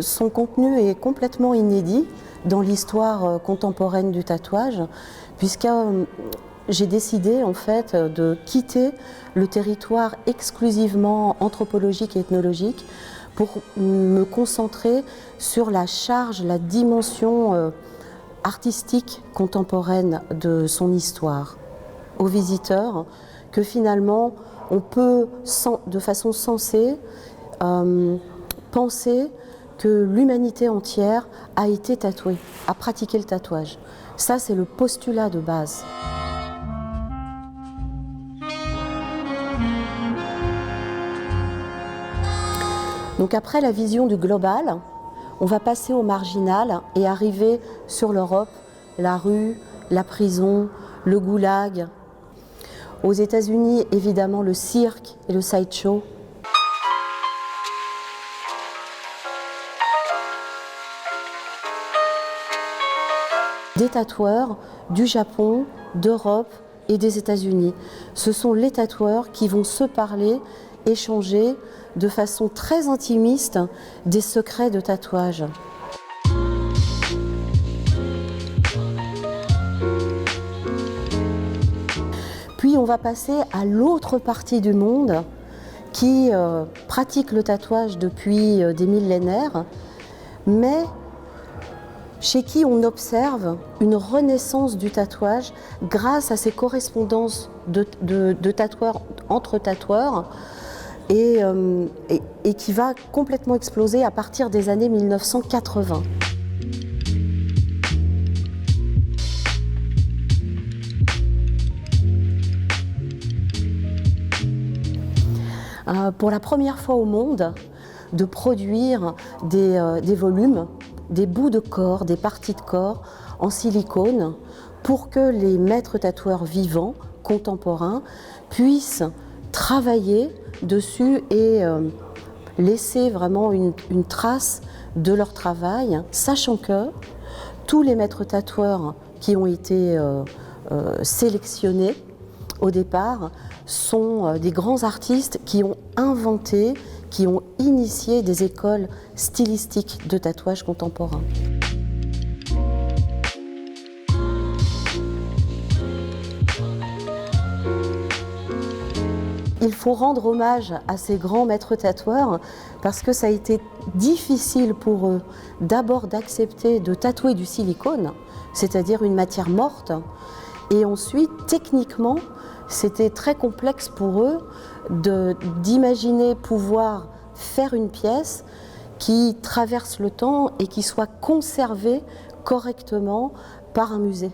son contenu est complètement inédit dans l'histoire contemporaine du tatouage, puisque j'ai décidé en fait de quitter le territoire exclusivement anthropologique et ethnologique pour me concentrer sur la charge, la dimension artistique contemporaine de son histoire. Aux visiteurs que finalement on peut de façon sensée penser que l'humanité entière a été tatouée, a pratiqué le tatouage. Ça, c'est le postulat de base. Donc après la vision du global, on va passer au marginal et arriver sur l'Europe, la rue, la prison, le goulag. Aux États-Unis, évidemment, le cirque et le sideshow. Des tatoueurs du Japon, d'Europe et des États-Unis. Ce sont les tatoueurs qui vont se parler, échanger de façon très intimiste des secrets de tatouage. Puis on va passer à l'autre partie du monde qui pratique le tatouage depuis des millénaires, mais chez qui on observe une renaissance du tatouage grâce à ces correspondances de tatoueurs entre tatoueurs et qui va complètement exploser à partir des années 1980. Pour la première fois au monde, de produire des volumes, des bouts de corps, des parties de corps en silicone pour que les maîtres tatoueurs vivants, contemporains, puissent travailler dessus et laisser vraiment une trace de leur travail, sachant que tous les maîtres tatoueurs qui ont été sélectionnés au départ sont des grands artistes qui ont inventé, qui ont initié des écoles stylistiques de tatouage contemporain. Il faut rendre hommage à ces grands maîtres tatoueurs parce que ça a été difficile pour eux d'abord d'accepter de tatouer du silicone, c'est-à-dire une matière morte, et ensuite techniquement c'était très complexe pour eux d'imaginer pouvoir faire une pièce qui traverse le temps et qui soit conservée correctement par un musée.